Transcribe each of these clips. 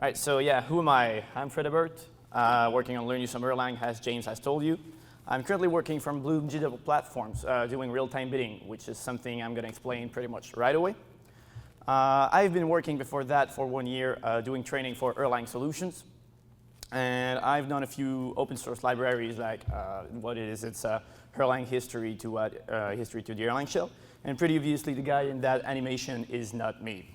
Right, so yeah, who am I? I'm Hebert, working on learning some Erlang, as James has told you. I'm currently working from Bloom Digital Platforms, doing real-time bidding, which is something I'm going to explain pretty much right away. I've been working before that for 1 year, doing training for Erlang solutions. And I've done a few open source libraries, like what it is, it's Erlang history to the Erlang shell. And pretty obviously, the guy in that animation is not me.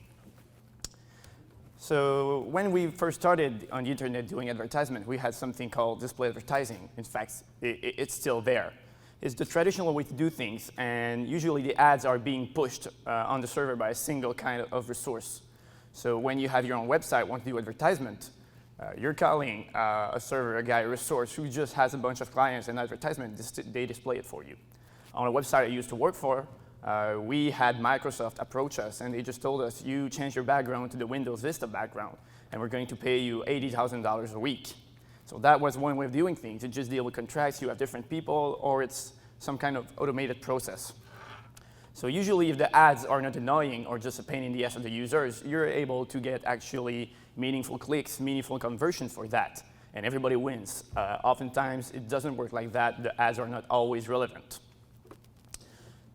So when we first started on the internet doing advertisement, we had something called display advertising. In fact, it's still there. It's the traditional way to do things, and usually the ads are being pushed on the server by a single kind of resource. So when you have your own website, want to do advertisement, you're calling a server, a guy, a resource who just has a bunch of clients and advertisement, they display it for you. On a website I used to work for, we had Microsoft approach us, and they just told us, you change your background to the Windows Vista background, and we're going to pay you $80,000 a week. So that was one way of doing things. You just deal with contracts, you have different people, or it's some kind of automated process. So usually if the ads are not annoying or just a pain in the ass of the users, you're able to get actually meaningful clicks, meaningful conversions for that, and everybody wins. Oftentimes it doesn't work like that. The ads are not always relevant.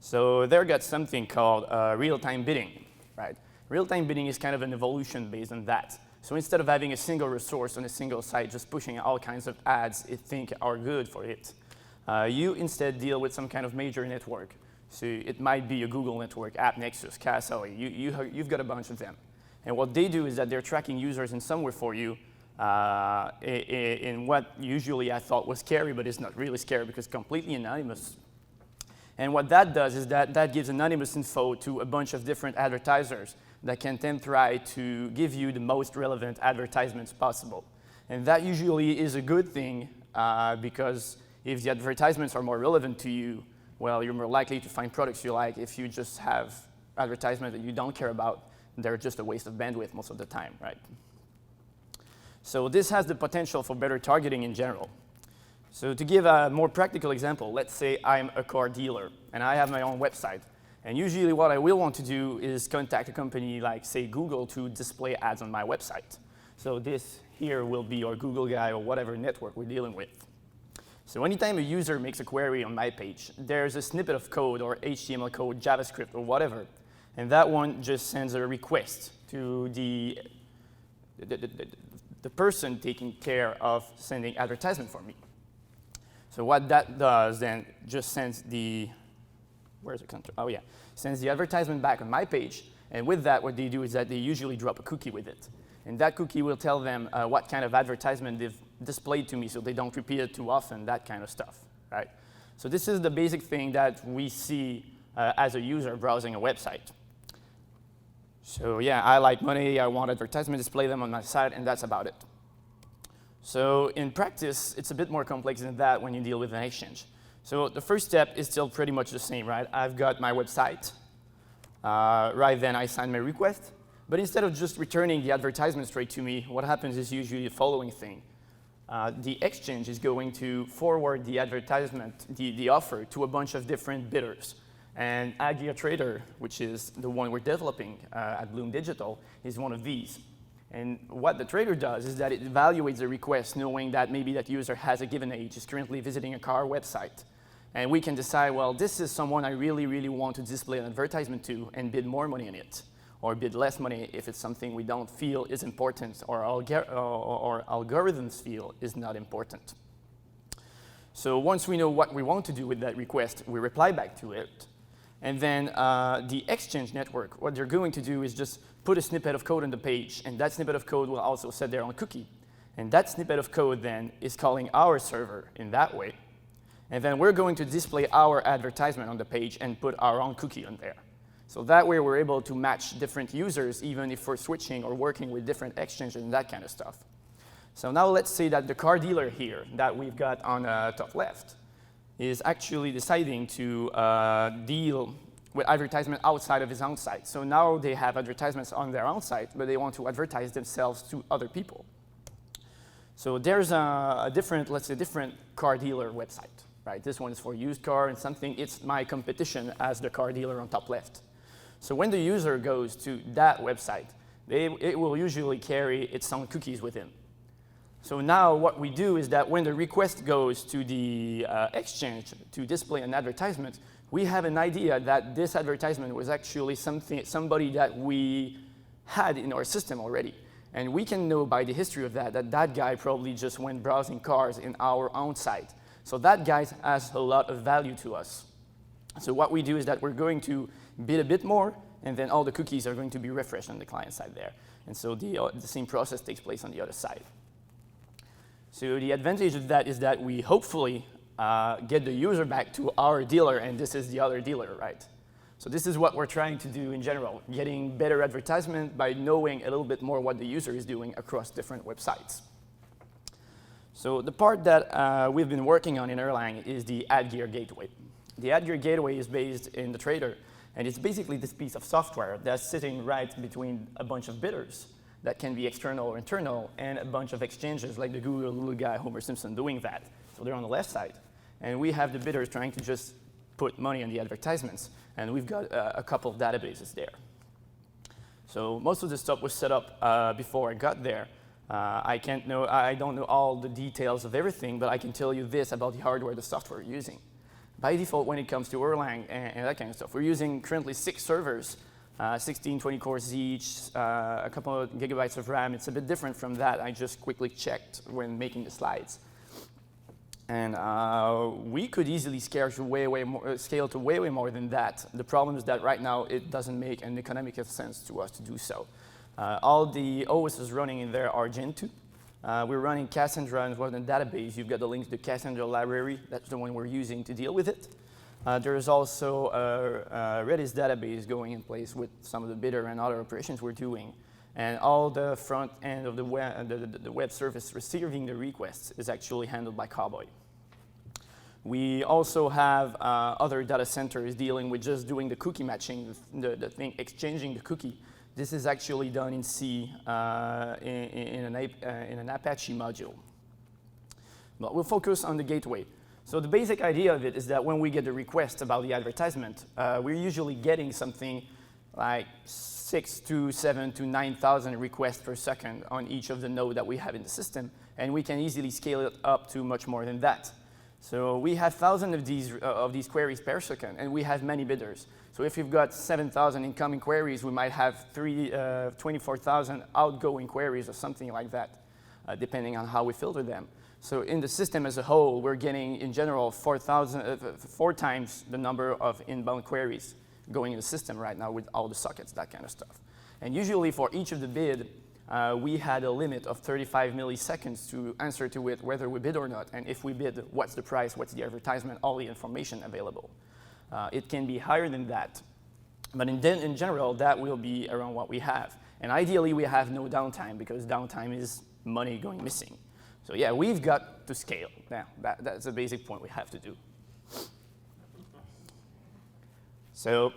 So there got something called real-time bidding, right? Real-time bidding is kind of an evolution based on that. So instead of having a single resource on a single site, just pushing all kinds of ads it think are good for it, you instead deal with some kind of major network. So it might be a Google network, AppNexus, KSL, you've got a bunch of them. And what they do is that they're tracking users in somewhere for you in what usually I thought was scary, but it's not really scary because it's completely anonymous. And what that does is that gives anonymous info to a bunch of different advertisers that can then try to give you the most relevant advertisements possible. And that usually is a good thing because if the advertisements are more relevant to you, well, you're more likely to find products you like. If you just have advertisements that you don't care about, they're just a waste of bandwidth most of the time, right? So this has the potential for better targeting in general. So to give a more practical example, let's say I'm a car dealer and I have my own website. And usually what I will want to do is contact a company like, say, Google to display ads on my website. So this here will be our Google guy or whatever network we're dealing with. So anytime a user makes a query on my page, there's a snippet of code or HTML code, JavaScript, or whatever. And that one just sends a request to the person taking care of sending advertisement for me. So what that does then just sends the, where's the control? Oh yeah, sends the advertisement back on my page. And with that, what they do is that they usually drop a cookie with it. And that cookie will tell them what kind of advertisement they've displayed to me so they don't repeat it too often, that kind of stuff, right? So this is the basic thing that we see as a user browsing a website. So yeah, I like money, I want advertisement, display them on my site, and that's about it. So in practice, it's a bit more complex than that when you deal with an exchange. So the first step is still pretty much the same, right? I've got my website. Right then, I sign my request. But instead of just returning the advertisement straight to me, what happens is usually the following thing. The exchange is going to forward the advertisement, the offer, to a bunch of different bidders. And AdGear Trader, which is the one we're developing at Bloom Digital, is one of these. And what the trader does is that it evaluates the request, knowing that maybe that user has a given age, is currently visiting a car website. And we can decide, well, this is someone I really, really want to display an advertisement to and bid more money on it, or bid less money if it's something we don't feel is important or algorithms feel is not important. So once we know what we want to do with that request, we reply back to it. And then the exchange network, what they're going to do is just put a snippet of code on the page, and that snippet of code will also set their own cookie. And that snippet of code then is calling our server in that way. And then we're going to display our advertisement on the page and put our own cookie on there. So that way we're able to match different users even if we're switching or working with different exchanges and that kind of stuff. So now let's say that the car dealer here that we've got on the top left is actually deciding to deal with advertisement outside of his own site. So now they have advertisements on their own site, but they want to advertise themselves to other people. So there's a different, let's say, different car dealer website, right? This one is for used car and something. It's my competition as the car dealer on top left. So when the user goes to that website, it will usually carry its own cookies within. So now what we do is that when the request goes to the exchange to display an advertisement, we have an idea that this advertisement was actually somebody that we had in our system already. And we can know by the history of that guy probably just went browsing cars in our own site. So that guy has a lot of value to us. So what we do is that we're going to bid a bit more, and then all the cookies are going to be refreshed on the client side there. And so the same process takes place on the other side. So the advantage of that is that we hopefully get the user back to our dealer, and this is the other dealer, right? So this is what we're trying to do in general, getting better advertisement by knowing a little bit more what the user is doing across different websites. So the part that we've been working on in Erlang is the AdGear gateway. The AdGear gateway is based in the Trader, and it's basically this piece of software that's sitting right between a bunch of bidders that can be external or internal, and a bunch of exchanges like the Google little guy, Homer Simpson, doing that. So they're on the left side. And we have the bidders trying to just put money on the advertisements, and we've got a couple of databases there. So most of the stuff was set up before I got there. I don't know all the details of everything, but I can tell you this about the hardware, the software we're using. By default, when it comes to Erlang and that kind of stuff, we're using currently 6 servers, 16, 20 cores each, a couple of gigabytes of RAM. It's a bit different from that. I just quickly checked when making the slides. And we could easily scale to way more than that. The problem is that right now it doesn't make an economical sense to us to do so. All the OSs running in there are Gen 2. We're running Cassandra as well in the database. You've got the link to the Cassandra library. That's the one we're using to deal with it. There is also a Redis database going in place with some of the bidder and other operations we're doing. And all the front end of the web service receiving the requests is actually handled by Cowboy. We also have other data centers dealing with just doing the cookie matching, the thing, exchanging the cookie. This is actually done in C in an Apache module. But we'll focus on the gateway. So the basic idea of it is that when we get the request about the advertisement, we're usually getting something like 6,000 to 7,000 to 9,000 requests per second on each of the nodes that we have in the system, and we can easily scale it up to much more than that. So we have thousands of these queries per second, and we have many bidders. So if you've got 7,000 incoming queries, we might have 24,000 outgoing queries or something like that, depending on how we filter them. So in the system as a whole, we're getting, in general, 4 times the number of inbound queries going in the system right now with all the sockets, that kind of stuff. And usually for each of the bid, we had a limit of 35 milliseconds to answer to it whether we bid or not. And if we bid, what's the price, what's the advertisement, all the information available. It can be higher than that. But in general, that will be around what we have. And ideally, we have no downtime, because downtime is money going missing. So yeah, we've got to scale. Yeah, that's a basic point we have to do. So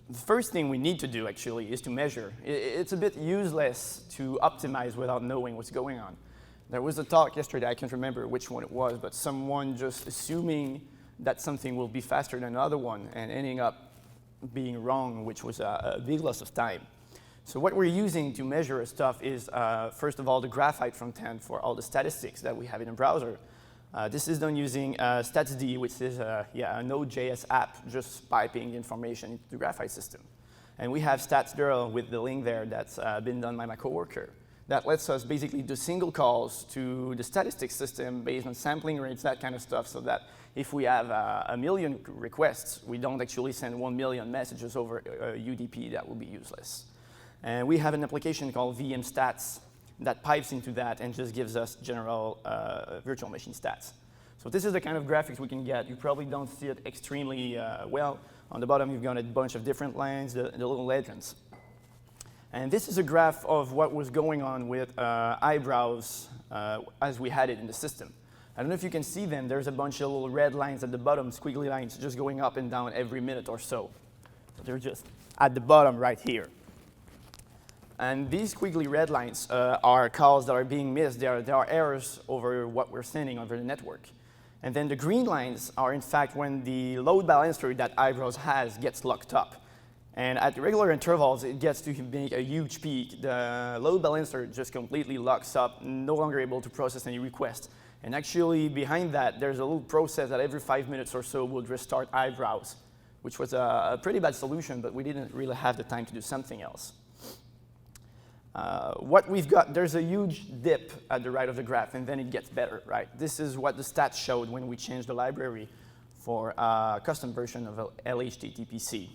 the first thing we need to do, actually, is to measure. It's a bit useless to optimize without knowing what's going on. There was a talk yesterday, I can't remember which one it was, but someone just assuming that something will be faster than another one and ending up being wrong, which was a big loss of time. So what we're using to measure stuff is, first of all, the graphite front end for all the statistics that we have in the browser. This is done using StatsD, which is a Node.js app just piping information into the graphite system. And we have StatsDirl with the link there that's been done by my coworker. That lets us basically do single calls to the statistics system based on sampling rates, that kind of stuff, so that if we have 1 million requests, we don't actually send 1 million messages over UDP. That would be useless. And we have an application called VM Stats that pipes into that and just gives us general virtual machine stats. So this is the kind of graphics we can get. You probably don't see it extremely well. On the bottom, you've got a bunch of different lines, the little legends. And this is a graph of what was going on with eyebrows as we had it in the system. I don't know if you can see them. There's a bunch of little red lines at the bottom, squiggly lines, just going up and down every minute or so. So they're just at the bottom right here. And these squiggly red lines are calls that are being missed. There are errors over what we're sending over the network. And then the green lines are, in fact, when the load balancer that Eyebrows has gets locked up. And at regular intervals, it gets to make a huge peak. The load balancer just completely locks up, no longer able to process any requests. And actually, behind that, there's a little process that every 5 minutes or so would restart eyebrows, which was a pretty bad solution, but we didn't really have the time to do something else. What we've got, there's a huge dip at the right of the graph, and then it gets better, right? This is what the stats showed when we changed the library for a custom version of LHTTPC.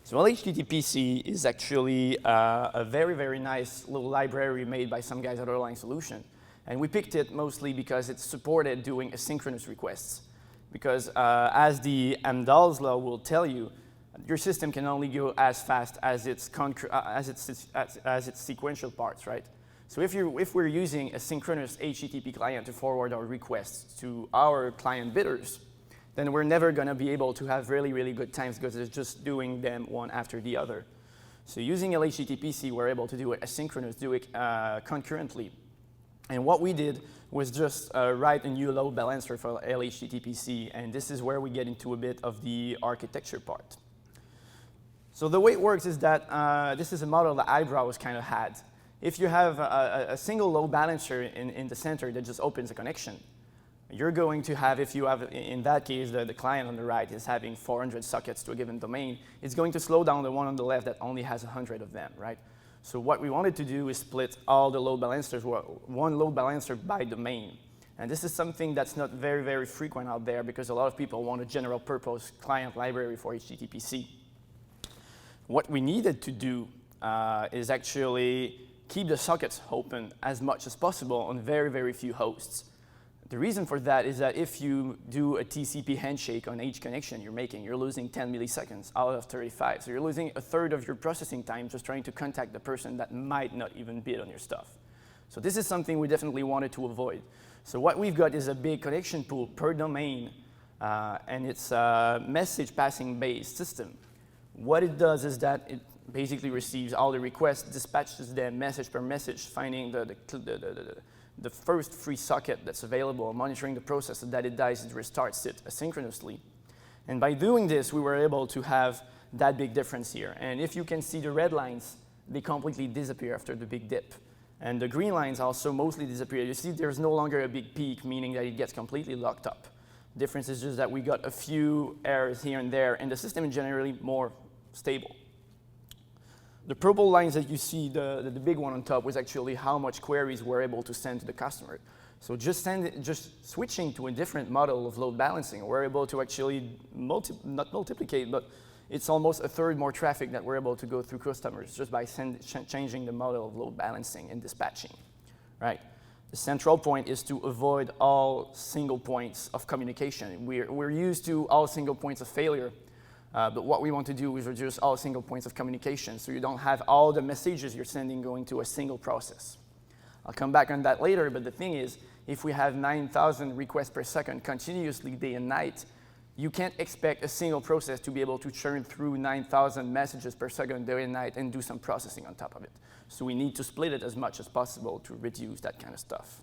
So LHTTPC is actually a very, very nice little library made by some guys at Erlang Solution. And we picked it mostly because it supported doing asynchronous requests. Because as the Amdahl's law will tell you, your system can only go as fast as its sequential parts, right? So if we're using a synchronous HTTP client to forward our requests to our client bidders, then we're never going to be able to have really, really good times because it's just doing them one after the other. So using LHTTPC, we're able to do it asynchronous, do it concurrently. And what we did was just write a new load balancer for LHTTPC, and this is where we get into a bit of the architecture part. So the way it works is that this is a model that Eyebrows kind of had. If you have a single load balancer in the center that just opens a connection, you're going to have, if you have, in that case, the client on the right is having 400 sockets to a given domain, it's going to slow down the one on the left that only has 100 of them, right? So what we wanted to do is split all the load balancers, one load balancer by domain. And this is something that's not very, very frequent out there because a lot of people want a general purpose client library for HTTPC. What we needed to do is actually keep the sockets open as much as possible on very, very few hosts. The reason for that is that if you do a TCP handshake on each connection you're making, you're losing 10 milliseconds out of 35. So you're losing a third of your processing time just trying to contact the person that might not even bid on your stuff. So this is something we definitely wanted to avoid. So what we've got is a big connection pool per domain, and it's a message passing based system. What it does is that it basically receives all the requests, dispatches them message per message, finding the first free socket that's available, monitoring the process, so that it dies, it restarts it asynchronously. And by doing this, we were able to have that big difference here. And if you can see the red lines, they completely disappear after the big dip. And the green lines also mostly disappear. You see there's no longer a big peak, meaning that it gets completely locked up. The difference is just that we got a few errors here and there, and the system is generally more stable. The purple lines that you see, the big one on top, was actually how much queries we're able to send to the customer. So just switching to a different model of load balancing, we're able to actually not multiplicate, but it's almost a third more traffic that we're able to go through customers just by changing the model of load balancing and dispatching, right? The central point is to avoid all single points of communication. We're used to all single points of failure. But what we want to do is reduce all single points of communication so you don't have all the messages you're sending going to a single process. I'll come back on that later, but the thing is, if we have 9,000 requests per second continuously day and night, you can't expect a single process to be able to churn through 9,000 messages per second day and night and do some processing on top of it. So we need to split it as much as possible to reduce that kind of stuff.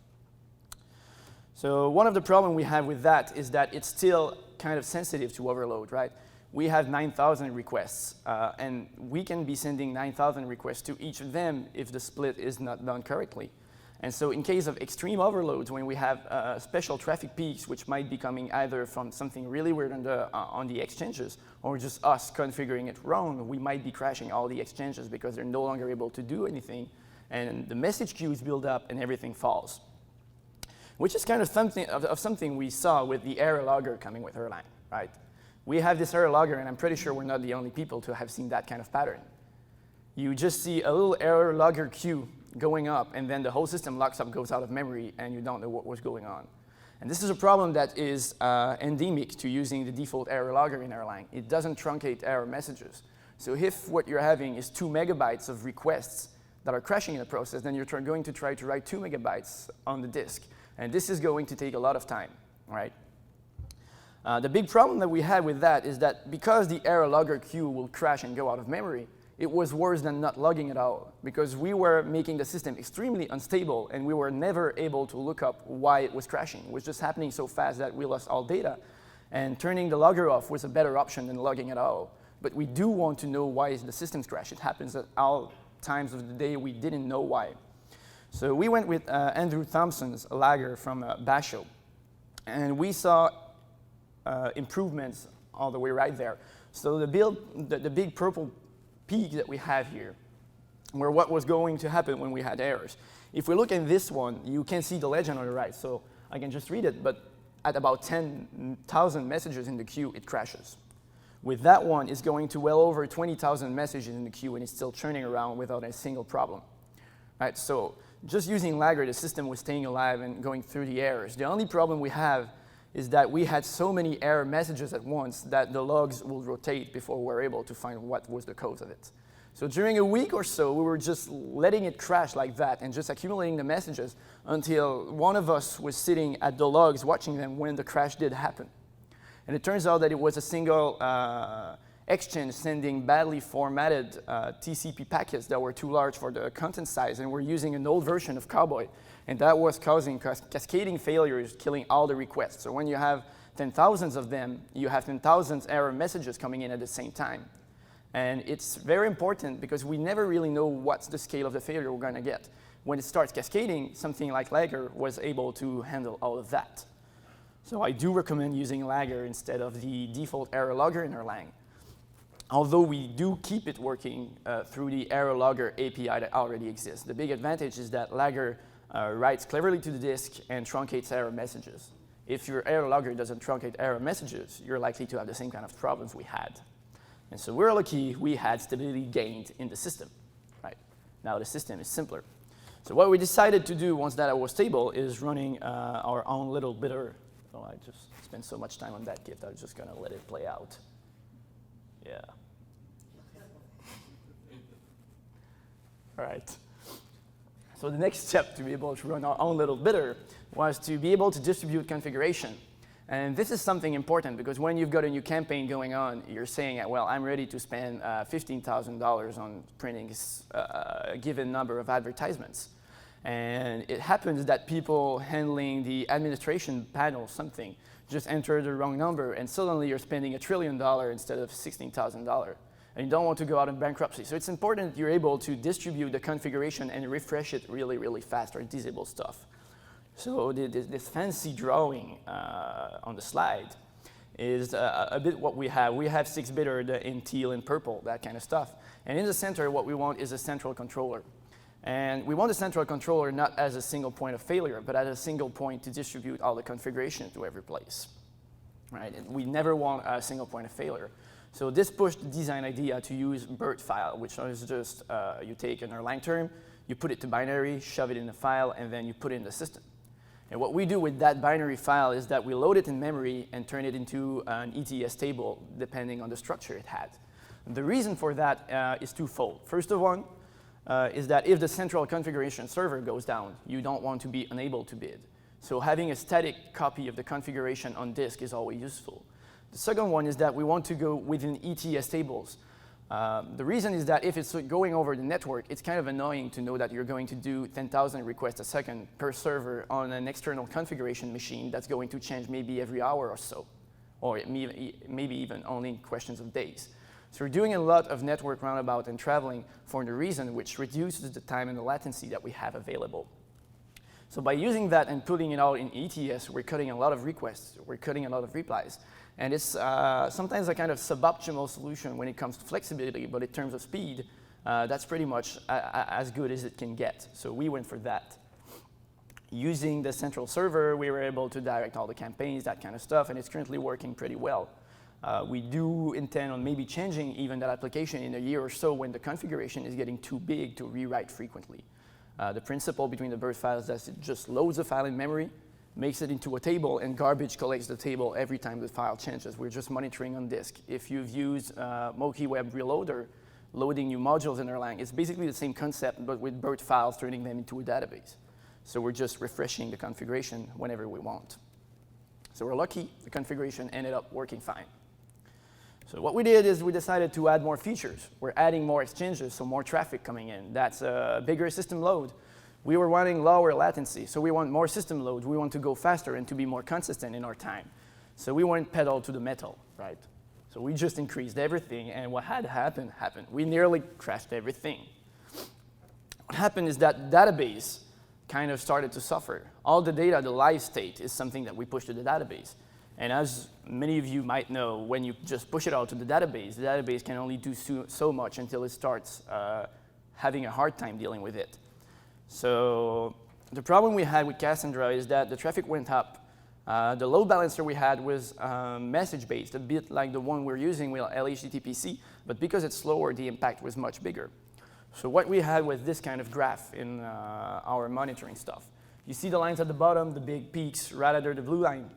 So one of the problems we have with that is that it's still kind of sensitive to overload, right? We have 9,000 requests, and we can be sending 9,000 requests to each of them if the split is not done correctly. And so in case of extreme overloads, when we have special traffic peaks, which might be coming either from something really weird on the exchanges, or just us configuring it wrong, we might be crashing all the exchanges because they're no longer able to do anything, and the message queues build up and everything falls. Which is kind of something we saw with the error logger coming with Erlang, right? We have this error logger, and I'm pretty sure we're not the only people to have seen that kind of pattern. You just see a little error logger queue going up, and then the whole system locks up, goes out of memory, and you don't know what was going on. And this is a problem that is endemic to using the default error logger in Erlang. It doesn't truncate error messages. So if what you're having is 2 megabytes of requests that are crashing in the process, then you're going to try to write 2 megabytes on the disk. And this is going to take a lot of time, right? The big problem that we had with that is that because the error logger queue will crash and go out of memory, it was worse than not logging at all, because we were making the system extremely unstable and we were never able to look up why it was crashing. It was just happening so fast that we lost all data, and turning the logger off was a better option than logging at all. but we do want to know why the systems crash. It happens at all times of the day we didn't know why. So we went with Andrew Thompson's lagger from Basho, and we saw improvements all the way right there. So the big purple peak that we have here were what was going to happen when we had errors. If we look at this one, you can see the legend on the right, so I can just read it, but at about 10,000 messages in the queue, it crashes. With that one, it's going to well over 20,000 messages in the queue, and it's still churning around without a single problem. Right, so just using lagger, the system was staying alive and going through the errors. The only problem we have is that we had so many error messages at once that the logs will rotate before we were able to find what was the cause of it. So during a week or so, we were just letting it crash like that and just accumulating the messages until one of us was sitting at the logs watching them when the crash did happen. And it turns out that it was a single exchange sending badly formatted TCP packets that were too large for the content size, and we're using an old version of Cowboy. And that was causing cascading failures, killing all the requests. So when you have 10,000 of them, you have 10,000 error messages coming in at the same time. And it's very important because we never really know what's the scale of the failure we're going to get. When it starts cascading, something like Lagger was able to handle all of that. So I do recommend using Lagger instead of the default error logger in Erlang. Although we do keep it working through the error logger API that already exists. The big advantage is that Lagger writes cleverly to the disk and truncates error messages. If your error logger doesn't truncate error messages, you're likely to have the same kind of problems we had. And so we're lucky we had stability gained in the system. Right? Now the system is simpler. So what we decided to do once that was stable is running our own little bitter. Oh, I just spent so much time on that gift, I was just going to let it play out. Yeah. All right. So the next step to be able to run our own little bitter was to be able to distribute configuration. And this is something important because when you've got a new campaign going on, you're saying, well, I'm ready to spend $15,000 on printing a given number of advertisements. And it happens that people handling the administration panel, something, just enter the wrong number, and suddenly you're spending $1 trillion instead of $16,000. And you don't want to go out in bankruptcy. So it's important that you're able to distribute the configuration and refresh it really, really fast or disable stuff. So this fancy drawing on the slide is a bit what we have. We have 6-bitter in teal and purple, that kind of stuff. And in the center, what we want is a central controller. And we want a central controller not as a single point of failure, but as a single point to distribute all the configuration to every place. Right? And we never want a single point of failure. So this pushed the design idea to use BERT file, which is just you take an Erlang term, you put it to binary, shove it in a file, and then you put it in the system. And what we do with that binary file is that we load it in memory and turn it into an ETS table, depending on the structure it had. And the reason for that is twofold. First of all, is that if the central configuration server goes down, you don't want to be unable to bid. So having a static copy of the configuration on disk is always useful. The second one is that we want to go within ETS tables. The reason is that if it's going over the network, it's kind of annoying to know that you're going to do 10,000 requests a second per server on an external configuration machine that's going to change maybe every hour or so, or maybe even only in questions of days. So we're doing a lot of network roundabout and traveling for the reason which reduces the time and the latency that we have available. So by using that and putting it all in ETS, we're cutting a lot of requests, we're cutting a lot of replies. And it's sometimes a kind of suboptimal solution when it comes to flexibility, but in terms of speed, that's pretty much as good as it can get. So we went for that. Using the central server, we were able to direct all the campaigns, that kind of stuff, and it's currently working pretty well. We do intend on maybe changing even that application in a year or so when the configuration is getting too big to rewrite frequently. The principle between the BERT files is that it just loads a file in memory, makes it into a table, and garbage collects the table every time the file changes. We're just monitoring on disk. If you've used Moki Web Reloader, loading new modules in Erlang, it's basically the same concept, but with BERT files, turning them into a database. So we're just refreshing the configuration whenever we want. So we're lucky, the configuration ended up working fine. So what we did is we decided to add more features. We're adding more exchanges, so more traffic coming in. That's a bigger system load. We were wanting lower latency, so we want more system load. We want to go faster and to be more consistent in our time. So we went pedal to the metal, right? So we just increased everything, and what had happened. We nearly crashed everything. What happened is that database kind of started to suffer. All the data, the live state, is something that we push to the database. And as many of you might know, when you just push it out to the database can only do so much until it starts having a hard time dealing with it. So the problem we had with Cassandra is that the traffic went up. The load balancer we had was message-based, a bit like the one we're using with LHTTPC, but because it's slower, the impact was much bigger. So what we had was this kind of graph in our monitoring stuff. You see the lines at the bottom, the big peaks, right under the blue line.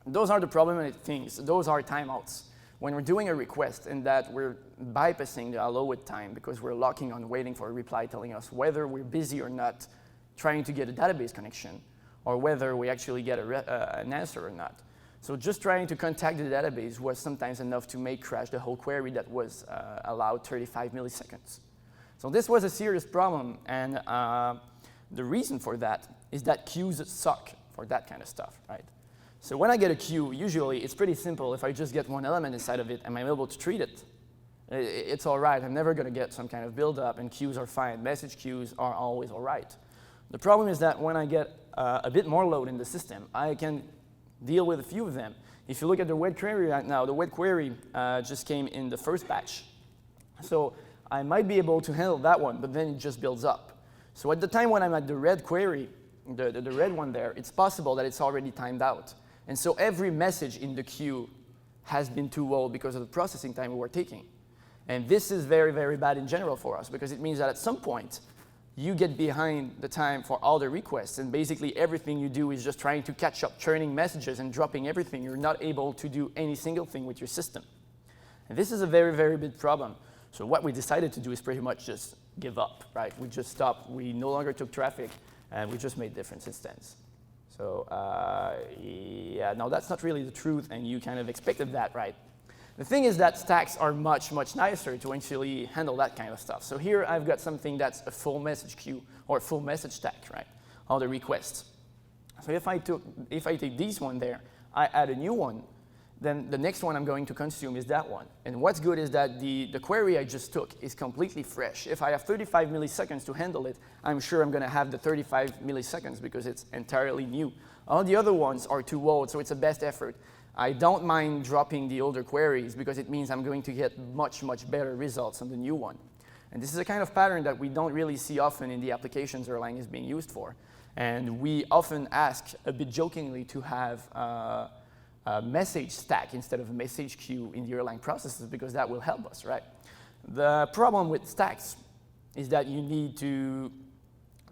Those are the problematic things. Those are timeouts. When we're doing a request and that we're bypassing the allow it time because we're locking on waiting for a reply telling us whether we're busy or not trying to get a database connection or whether we actually get an answer or not. So just trying to contact the database was sometimes enough to make crash the whole query that was allowed 35 milliseconds. So this was a serious problem, and the reason for that is that queues suck for that kind of stuff, right? So when I get a queue, usually it's pretty simple. If I just get one element inside of it, am I able to treat it? It's all right. I'm never going to get some kind of build-up, and queues are fine. Message queues are always all right. The problem is that when I get a bit more load in the system, I can deal with a few of them. If you look at the web query right now, the web query just came in the first batch. So I might be able to handle that one, but then it just builds up. So at the time when I'm at the red query, the red one there, it's possible that it's already timed out. And so every message in the queue has been too old because of the processing time we were taking. And this is very, very bad in general for us because it means that at some point, you get behind the time for all the requests, and basically everything you do is just trying to catch up, churning messages and dropping everything. You're not able to do any single thing with your system. And this is a very, very big problem. So what we decided to do is pretty much just give up, right? We just stopped. We no longer took traffic, and we just made different instances. So yeah, no, that's not really the truth, and you kind of expected that, right? The thing is that stacks are much, much nicer to actually handle that kind of stuff. So here I've got something that's a full message queue or a full message stack, right? All the requests. So if I take this one there, I add a new one, then the next one I'm going to consume is that one. And what's good is that the query I just took is completely fresh. If I have 35 milliseconds to handle it, I'm sure I'm going to have the 35 milliseconds because it's entirely new. All the other ones are too old, so it's a best effort. I don't mind dropping the older queries because it means I'm going to get much, much better results on the new one. And this is a kind of pattern that we don't really see often in the applications Erlang is being used for. And we often ask, a bit jokingly, to have a message stack instead of a message queue in the Erlang processes because that will help us, right? The problem with stacks is that you need to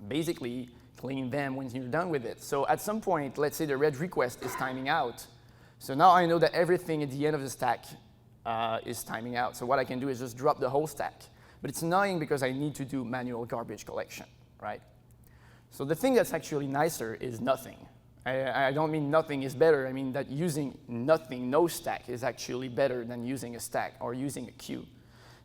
basically clean them when you're done with it. So at some point, let's say the red request is timing out. So now I know that everything at the end of the stack is timing out. So what I can do is just drop the whole stack. But it's annoying because I need to do manual garbage collection, right? So the thing that's actually nicer is nothing. I don't mean nothing is better. I mean that using nothing, no stack, is actually better than using a stack or using a queue.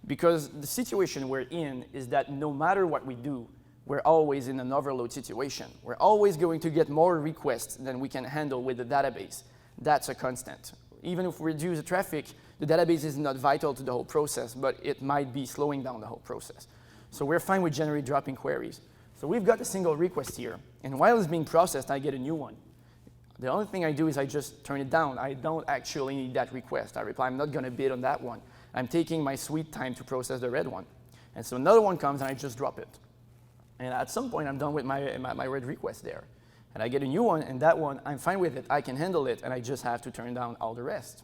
Because the situation we're in is that no matter what we do, we're always in an overload situation. We're always going to get more requests than we can handle with the database. That's a constant. Even if we reduce the traffic, the database is not vital to the whole process, but it might be slowing down the whole process. So we're fine with generate dropping queries. So we've got a single request here, and while it's being processed, I get a new one. The only thing I do is I just turn it down. I don't actually need that request. I reply, I'm not going to bid on that one. I'm taking my sweet time to process the red one. And so another one comes, and I just drop it. And at some point, I'm done with my red request there. And I get a new one, and that one, I'm fine with it. I can handle it, and I just have to turn down all the rest.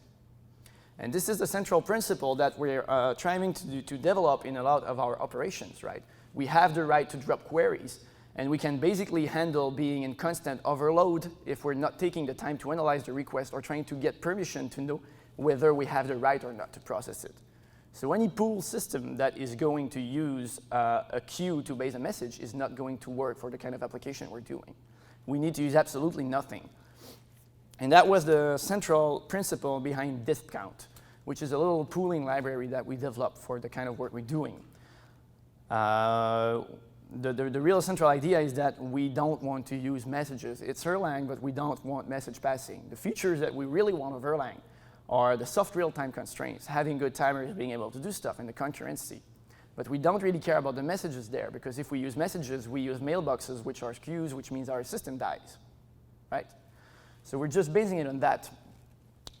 And this is the central principle that we're trying to develop in a lot of our operations, right? We have the right to drop queries, and we can basically handle being in constant overload if we're not taking the time to analyze the request or trying to get permission to know whether we have the right or not to process it. So any pool system that is going to use a queue to base a message is not going to work for the kind of application we're doing. We need to use absolutely nothing. And that was the central principle behind disk count, which is a little pooling library that we developed for the kind of work we're doing. The real central idea is that we don't want to use messages. It's Erlang, but we don't want message passing. The features that we really want of Erlang are the soft real-time constraints, having good timers, being able to do stuff, and the concurrency. But we don't really care about the messages there, because if we use messages, we use mailboxes, which are queues, which means our system dies, right? So we're just basing it on that.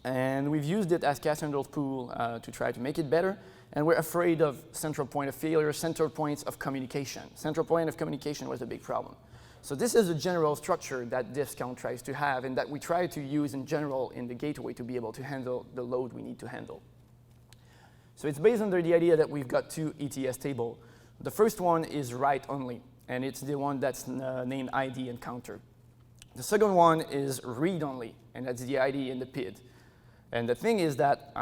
And we've used it as cast-handle pool to try to make it better. And we're afraid of central point of failure, central points of communication. Central point of communication was a big problem. So this is a general structure that diffs_count tries to have, and that we try to use in general in the gateway to be able to handle the load we need to handle. So it's based under the idea that we've got two ETS tables. The first one is write only, and it's the one that's named ID and counter. The second one is read only, and that's the ID and the PID. And the thing is that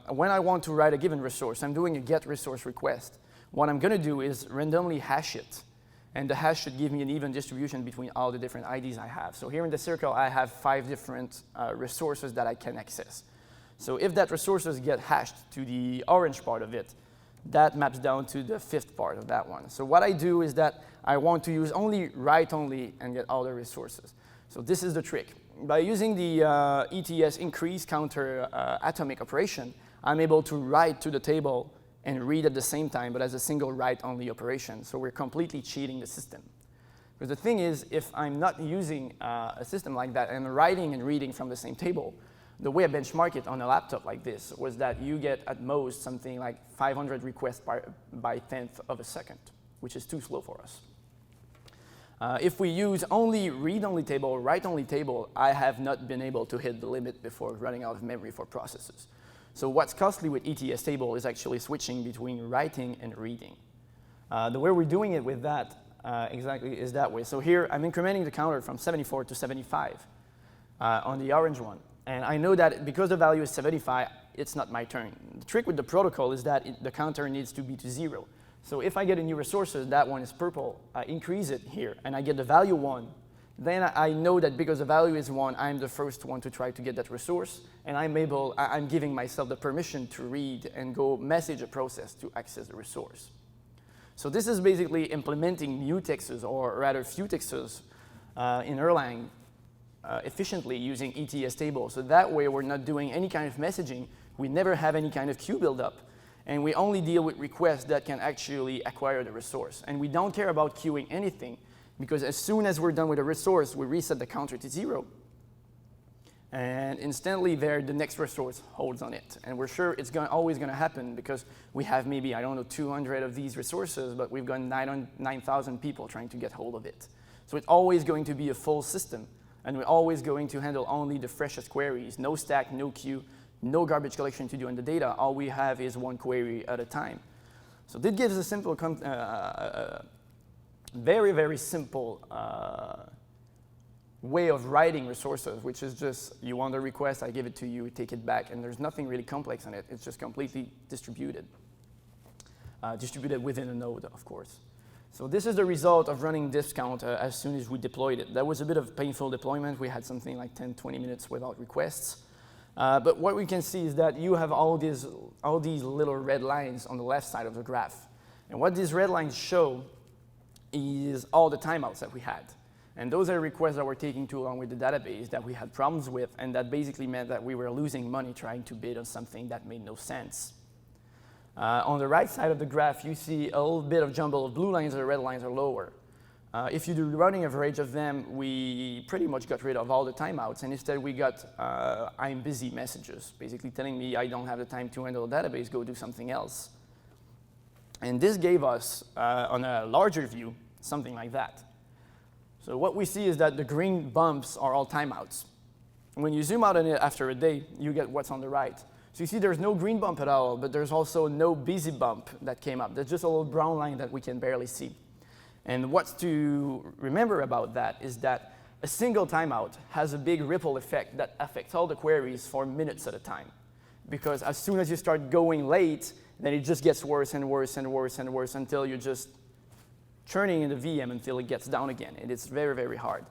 when I want to write a given resource, I'm doing a get resource request. What I'm going to do is randomly hash it. And the hash should give me an even distribution between all the different IDs I have. So here in the circle, I have 5 different resources that I can access. So if that resources get hashed to the orange part of it, that maps down to the 5th part of that one. So what I do is that I want to use only write only and get all the resources. So this is the trick. By using the ETS increase counter atomic operation, I'm able to write to the table and read at the same time, but as a single write-only operation. So we're completely cheating the system. Because the thing is, if I'm not using a system like that and writing and reading from the same table, the way I benchmark it on a laptop like this was that you get at most something like 500 requests by 10th of a second, which is too slow for us. If we use only read-only table, write-only table, I have not been able to hit the limit before running out of memory for processes. So what's costly with ETS table is actually switching between writing and reading. The way we're doing it with that exactly is that way. So here I'm incrementing the counter from 74 to 75 on the orange one. And I know that because the value is 75, it's not my turn. The trick with the protocol is that the counter needs to be to 0. So if I get a new resources, that one is purple, I increase it here, and I get the value 1. Then I know that because the value is 1, I'm the first one to try to get that resource, and I'm giving myself the permission to read and go message a process to access the resource. So this is basically implementing mutexes, or rather futexes, in Erlang efficiently using ETS tables. So that way we're not doing any kind of messaging, we never have any kind of queue buildup, and we only deal with requests that can actually acquire the resource. And we don't care about queuing anything, because as soon as we're done with a resource, we reset the counter to 0. And instantly there, the next resource holds on it. And we're sure it's always going to happen because we have maybe, I don't know, 200 of these resources, but we've got 9,000 people trying to get hold of it. So it's always going to be a full system. And we're always going to handle only the freshest queries. No stack, no queue, no garbage collection to do in the data. All we have is one query at a time. So this gives a simple very, very simple way of writing resources, which is just, you want a request, I give it to you, take it back, and there's nothing really complex in it. It's just completely distributed. Distributed within a node, of course. So this is the result of running diffs_count as soon as we deployed it. That was a bit of painful deployment. We had something like 10, 20 minutes without requests. But what we can see is that you have all these little red lines on the left side of the graph. And what these red lines show is all the timeouts that we had. And those are requests that were taking too long with the database that we had problems with, and that basically meant that we were losing money trying to bid on something that made no sense. On the right side of the graph, you see a little bit of jumble of blue lines and the red lines are lower. If you do the running average of them, we pretty much got rid of all the timeouts, and instead we got I'm busy messages, basically telling me I don't have the time to handle the database, go do something else. And this gave us, on a larger view, something like that. So what we see is that the green bumps are all timeouts. When you zoom out on it after a day, you get what's on the right. So you see there's no green bump at all, but there's also no busy bump that came up. There's just a little brown line that we can barely see. And what's to remember about that is that a single timeout has a big ripple effect that affects all the queries for minutes at a time. Because as soon as you start going late, then it just gets worse and worse and worse and worse until you're just churning in the VM until it gets down again. And it's very, very hard.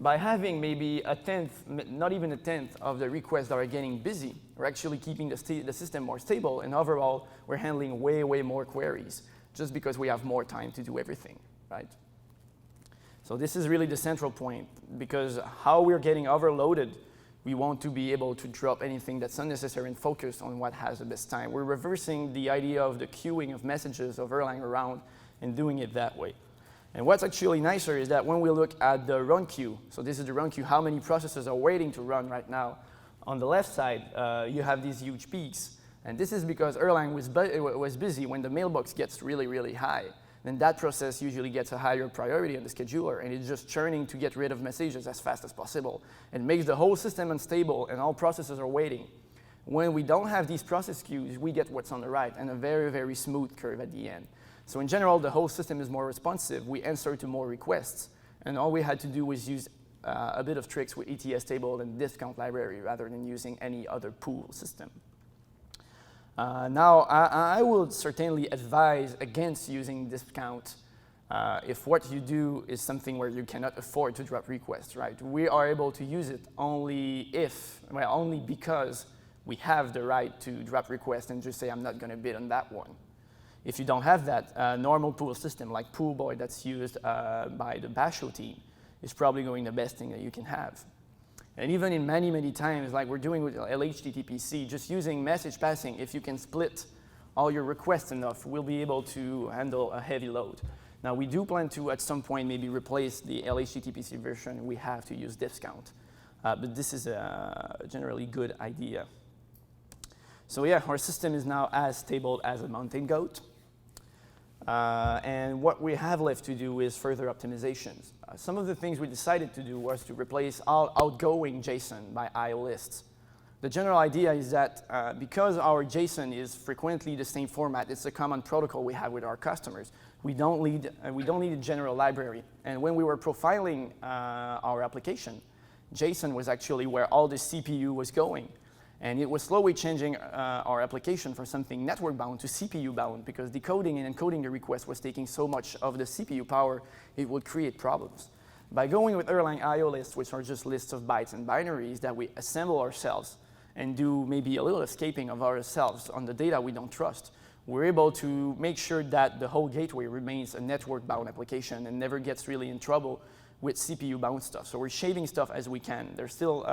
By having maybe a tenth, not even a tenth of the requests that are getting busy, we're actually keeping the system more stable, and overall, we're handling way, way more queries, just because we have more time to do everything, right? So this is really the central point, because how we're getting overloaded We want to be able to drop anything that's unnecessary and focus on what has the best time. We're reversing the idea of the queuing of messages of Erlang around and doing it that way. And what's actually nicer is that when we look at the run queue, so this is the run queue, how many processes are waiting to run right now. On the left side, you have these huge peaks. And this is because Erlang was busy when the mailbox gets really, really high. Then that process usually gets a higher priority on the scheduler, and it's just churning to get rid of messages as fast as possible. It makes the whole system unstable, and all processes are waiting. When we don't have these process queues, we get what's on the right, and a very, very smooth curve at the end. So in general, the whole system is more responsive. We answer to more requests, and all we had to do was use a bit of tricks with ETS table and discount library rather than using any other pool system. Now, I would certainly advise against using discount if what you do is something where you cannot afford to drop requests, right? We are able to use it only because we have the right to drop requests and just say, I'm not going to bid on that one. If you don't have that, normal pool system like Poolboy that's used by the Basho team is probably going the best thing that you can have. And even in many, many times, like we're doing with LHTTPC, just using message passing, if you can split all your requests enough, we'll be able to handle a heavy load. Now, we do plan to, at some point, maybe replace the LHTTPC version. We have to use discount. But this is a generally good idea. So yeah, our system is now as stable as a mountain goat. And what we have left to do is further optimizations. Some of the things we decided to do was to replace all outgoing JSON by IO lists. The general idea is that because our JSON is frequently the same format, it's a common protocol we have with our customers, we don't need a general library. And when we were profiling our application, JSON was actually where all the CPU was going. And it was slowly changing our application from something network bound to CPU bound because decoding and encoding the request was taking so much of the CPU power, it would create problems. By going with Erlang IO lists, which are just lists of bytes and binaries that we assemble ourselves and do maybe a little escaping of ourselves on the data we don't trust, we're able to make sure that the whole gateway remains a network bound application and never gets really in trouble with CPU bound stuff. So we're shaving stuff as we can. There's still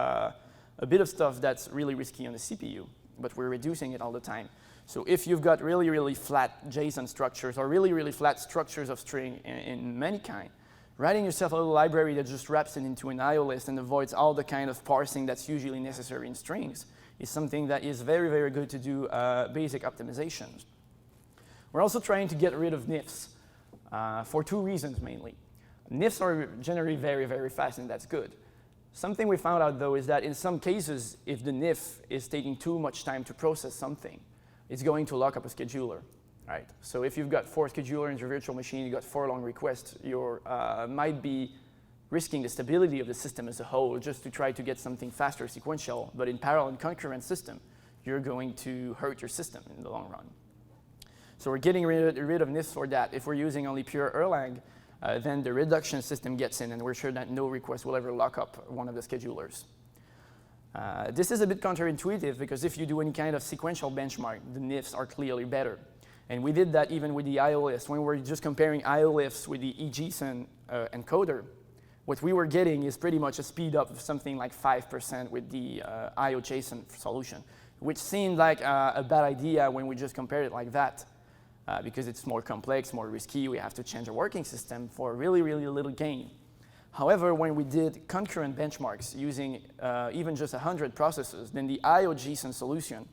a bit of stuff that's really risky on the CPU, but we're reducing it all the time. So if you've got really, really flat JSON structures or really, really flat structures of string in many kind, writing yourself a little library that just wraps it into an IO list and avoids all the kind of parsing that's usually necessary in strings is something that is very, very good to do basic optimizations. We're also trying to get rid of NIFs for two reasons mainly. NIFs are generally very, very fast, and that's good. Something we found out, though, is that in some cases, if the NIF is taking too much time to process something, it's going to lock up a scheduler, right? So if you've got 4 schedulers in your virtual machine, you've got 4 long requests, you might be risking the stability of the system as a whole just to try to get something faster sequential, but in parallel and concurrent system, you're going to hurt your system in the long run. So we're getting rid of NIFs for that. If we're using only pure Erlang, then the reduction system gets in, and we're sure that no request will ever lock up one of the schedulers. This is a bit counterintuitive because if you do any kind of sequential benchmark, the NIFs are clearly better. And we did that even with the IO list. When we're just comparing IO lists with the eJSON encoder, what we were getting is pretty much a speed up of something like 5% with the IO JSON solution, which seemed like a bad idea when we just compared it like that. Because it's more complex, more risky, we have to change a working system for really, really little gain. However, when we did concurrent benchmarks using even just 100 processes, then the IO JSON solution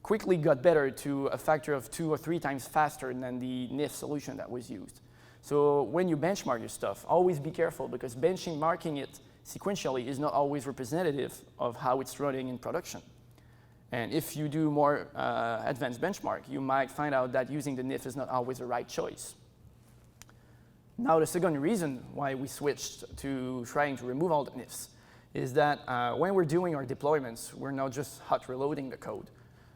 quickly got better to a factor of 2 or 3 times faster than the NIF solution that was used. So when you benchmark your stuff, always be careful because benchmarking it sequentially is not always representative of how it's running in production. And if you do more advanced benchmark, you might find out that using the NIF is not always the right choice. Now, the second reason why we switched to trying to remove all the NIFs is that when we're doing our deployments, we're not just hot reloading the code.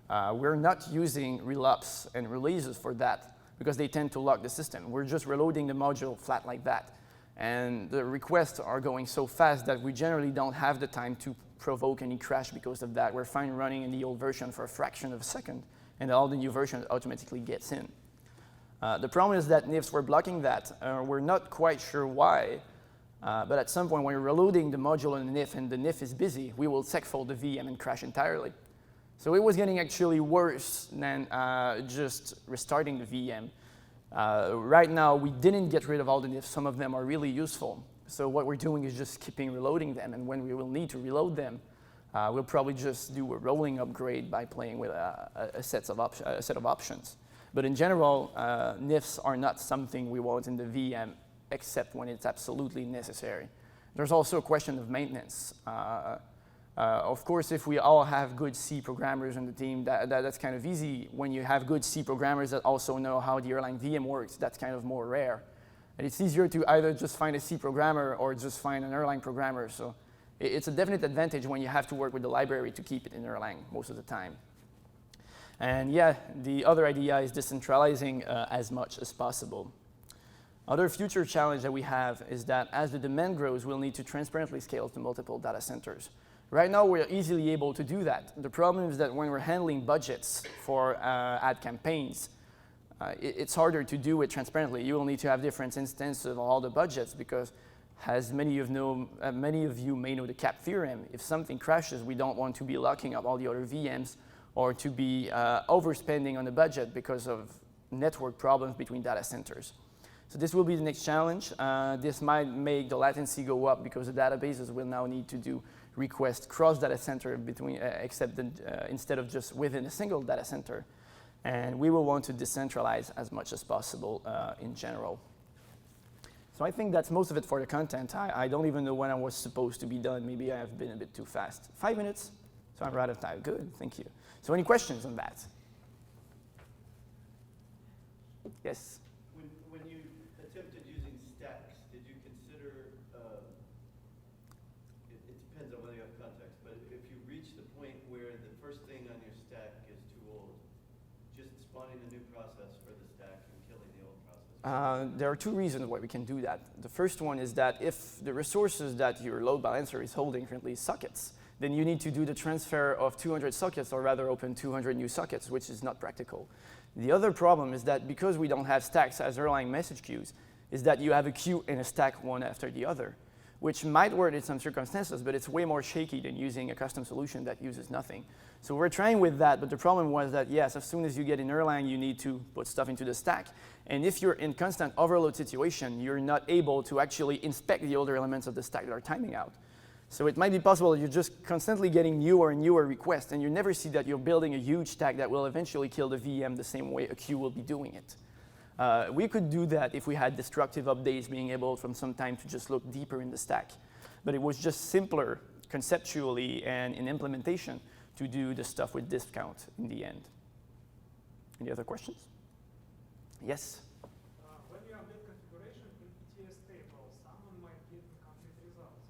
We're not using relapse and releases for that because they tend to lock the system. We're just reloading the module flat like that. And the requests are going so fast that we generally don't have the time to provoke any crash because of that. We're fine running in the old version for a fraction of a second, and all the new version automatically gets in. The problem is that NIFs were blocking that. We're not quite sure why, But at some point, when you're reloading the module in the NIF and the NIF is busy, we will segfold the VM and crash entirely. So it was getting actually worse than just restarting the VM. Right now, we didn't get rid of all the NIFs. Some of them are really useful. So what we're doing is just keeping reloading them. And when we will need to reload them, we'll probably just do a rolling upgrade by playing with a set of options. But in general, NIFs are not something we want in the VM, except when it's absolutely necessary. There's also a question of maintenance. Of course, if we all have good C programmers on the team, that's kind of easy. When you have good C programmers that also know how the Erlang VM works, that's kind of more rare. And it's easier to either just find a C programmer or just find an Erlang programmer. So it's a definite advantage when you have to work with the library to keep it in Erlang most of the time. And yeah, the other idea is decentralizing as much as possible. Other future challenge that we have is that as the demand grows, we'll need to transparently scale to multiple data centers. Right now, we're easily able to do that. The problem is that when we're handling budgets for ad campaigns, it's harder to do it transparently. You will need to have different instances of all the budgets because, as many of you may know the cap theorem, if something crashes, we don't want to be locking up all the other VMs or to be overspending on the budget because of network problems between data centers. So this will be the next challenge. This might make the latency go up because the databases will now need to do requests cross data center between, instead of just within a single data center. And we will want to decentralize as much as possible in general. So I think that's most of it for the content. I don't even know when I was supposed to be done. Maybe I have been a bit too fast. 5 minutes? So I'm right on time. Good, thank you. So any questions on that? Yes? When you attempted using stacks, did you consider, it depends on whether you have context, but if you reach the point where the first thing on your stack is too old, just spawning a new process for the stack and killing the old process? There are two reasons why we can do that. The first one is that if the resources that your load balancer is holding currently is sockets, then you need to do the transfer of 200 sockets or rather open 200 new sockets, which is not practical. The other problem is that because we don't have stacks as Erlang message queues, is that you have a queue and a stack one after the other, which might work in some circumstances, but it's way more shaky than using a custom solution that uses nothing. So we're trying with that, but the problem was that, yes, as soon as you get in Erlang, you need to put stuff into the stack. And if you're in constant overload situation, you're not able to actually inspect the older elements of the stack that are timing out. So it might be possible that you're just constantly getting newer and newer requests, and you never see that you're building a huge stack that will eventually kill the VM the same way a queue will be doing it. We could do that if we had destructive updates being able from some time to just look deeper in the stack. But it was just simpler conceptually and in implementation to do the stuff with discount in the end. Any other questions? Yes? When you update configuration in ETS table, someone might get incomplete results.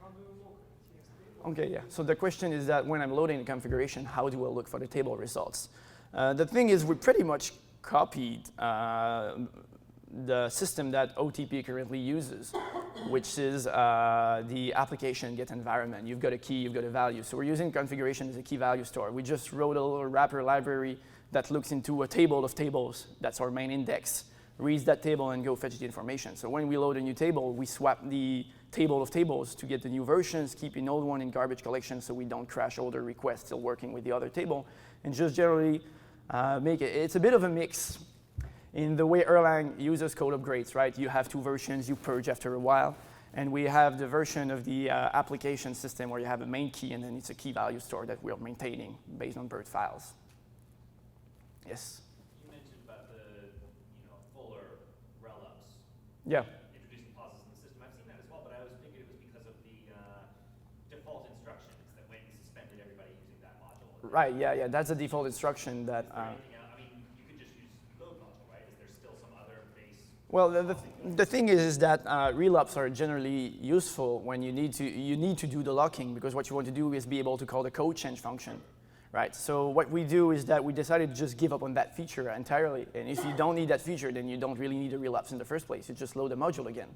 How do you look at ETS table? Okay, yeah. So the question is that when I'm loading the configuration, how do I look for the table results? The thing is, we pretty much copied the system that OTP currently uses, which is the application get environment. You've got a key, you've got a value. So we're using configuration as a key value store. We just wrote a little wrapper library that looks into a table of tables. That's our main index. Reads that table and go fetch the information. So when we load a new table, we swap the table of tables to get the new versions, keep an old one in garbage collection so we don't crash older requests still working with the other table, and just generally make it. It's a bit of a mix in the way Erlang uses code upgrades, right? You have two versions, you purge after a while, and we have the version of the application system where you have a main key and then it's a key value store that we're maintaining based on bird files. Yes? You mentioned about the fuller rel-ups. Yeah. Introducing pauses in the system. I've seen that as well, but I always figured it was because of the default instructions that when you suspended everybody using that module. Right, yeah, that's the default instruction that. I mean, you could just use load module, right? Is there still some other base? Well, the thing is that rel-ups are generally useful when you need to do the locking, because what you want to do is be able to call the code change function. Right, so what we do is that we decided to just give up on that feature entirely. And if you don't need that feature, then you don't really need a rel-ups in the first place. You just load the module again.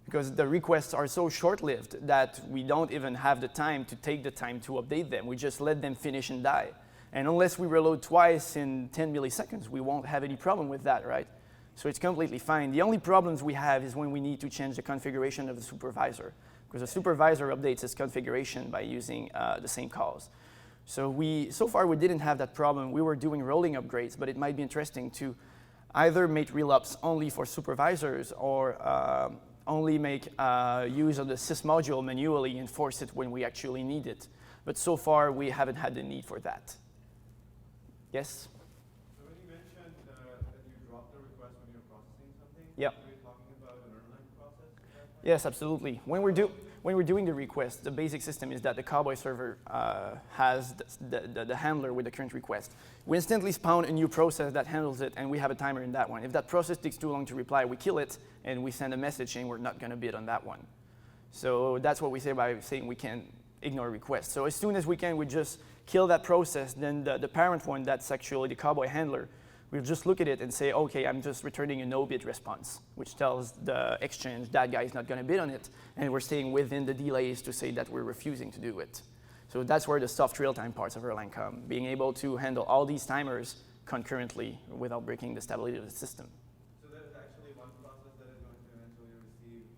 Because the requests are so short-lived that we don't even have the time to take the time to update them. We just let them finish and die. And unless we reload twice in 10 milliseconds, we won't have any problem with that, right? So it's completely fine. The only problems we have is when we need to change the configuration of the supervisor, because the supervisor updates its configuration by using the same calls. So far we didn't have that problem. We were doing rolling upgrades, but it might be interesting to either make real-ups only for supervisors or only make use of the sys module manually and force it when we actually need it. But so far we haven't had the need for that. Yes? So when you mentioned that you drop the request when you're processing something, Yep. are you talking about an Erlang process? Is that right? Yes, absolutely. When we're doing the request, the basic system is that the Cowboy server has the handler with the current request. We instantly spawn a new process that handles it, and we have a timer in that one. If that process takes too long to reply, we kill it, and we send a message saying we're not going to bid on that one. So that's what we say by saying we can ignore requests. So as soon as we can, we just kill that process. Then the parent one, that's actually the Cowboy handler, we'll just look at it and say, OK, I'm just returning a no-bid response, which tells the exchange that guy is not going to bid on it. And we're staying within the delays to say that we're refusing to do it. So that's where the soft real-time parts of Erlang come, being able to handle all these timers concurrently without breaking the stability of the system. So there's actually one process that is going to eventually receive,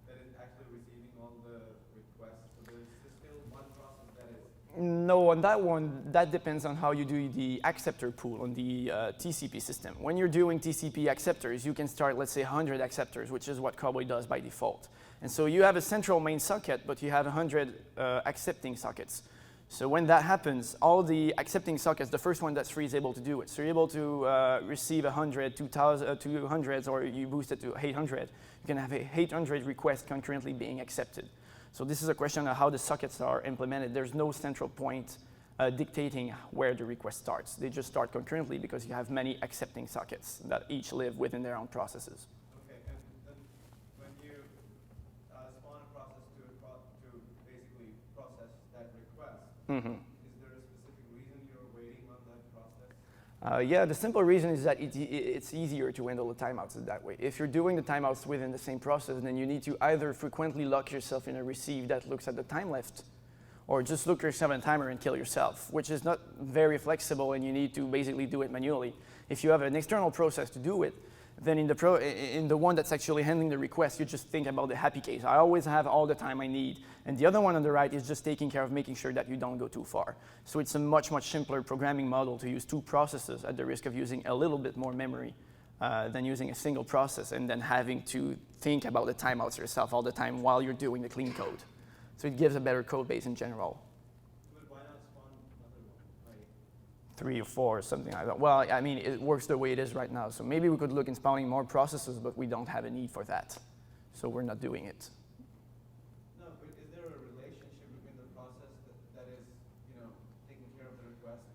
that is actually receiving all the requests. So there's still one process that is. No, on that one, that depends on how you do the acceptor pool on the TCP system. When you're doing TCP acceptors, you can start, let's say, 100 acceptors, which is what Cowboy does by default. And so you have a central main socket, but you have 100 accepting sockets. So when that happens, all the accepting sockets, the first one that's free is able to do it. So you're able to receive 100, 200s, or you boost it to 800. You can have 800 requests concurrently being accepted. So this is a question of how the sockets are implemented. There's no central point dictating where the request starts. They just start concurrently because you have many accepting sockets that each live within their own processes. Okay, and then when you spawn a process to basically process that request, is there a specific reason you're waiting on that process? Yeah, the simple reason is that it's easier to handle the timeouts that way. If you're doing the timeouts within the same process, then you need to either frequently lock yourself in a receive that looks at the time left, or just look yourself in a timer and kill yourself, which is not very flexible, and you need to basically do it manually. If you have an external process to do it, then in the one that's actually handling the request, you just think about the happy case. I always have all the time I need. And the other one on the right is just taking care of making sure that you don't go too far. So it's a much, much simpler programming model to use two processes at the risk of using a little bit more memory than using a single process and then having to think about the timeouts yourself all the time while you're doing the clean code. So it gives a better code base in general. But why not spawn another one? Like 3 or 4 or something like that. Well, I mean, it works the way it is right now. So maybe we could look in spawning more processes, but we don't have a need for that. So we're not doing it. no, but is there a relationship between the process that is, taking care of the request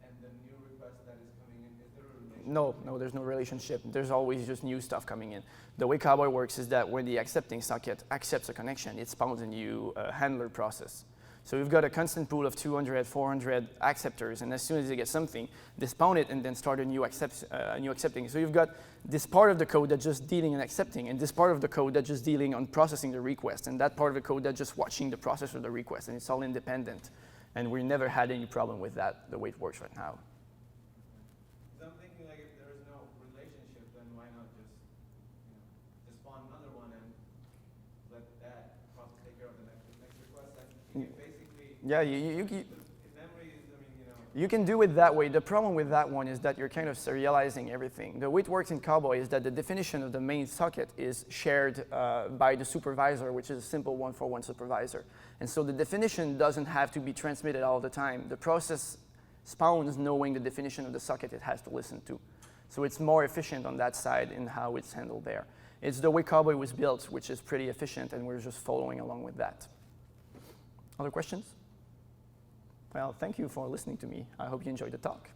and the new request that is coming in? Is there a relationship? No, there's no relationship. There's always just new stuff coming in. The way Cowboy works is that when the accepting socket accepts a connection, it spawns a new handler process. So we've got a constant pool of 200, 400 acceptors, and as soon as they get something, they spawn it and then start a new accepting. So you've got this part of the code that's just dealing and accepting, and this part of the code that's just dealing on processing the request, and that part of the code that's just watching the process of the request, and it's all independent. And we never had any problem with that, the way it works right now. So I'm thinking like if there is no relationship, then why not just spawn another one and let that process take care of the next request? And you basically, Yeah, in memory is, you can do it that way. The problem with that one is that you're kind of serializing everything. The way it works in Cowboy is that the definition of the main socket is shared by the supervisor, which is a simple one-for-one supervisor. And so the definition doesn't have to be transmitted all the time. The process spawns knowing the definition of the socket it has to listen to. So it's more efficient on that side in how it's handled there. It's the way Cowboy was built, which is pretty efficient, and we're just following along with that. Other questions? Well, thank you for listening to me. I hope you enjoyed the talk.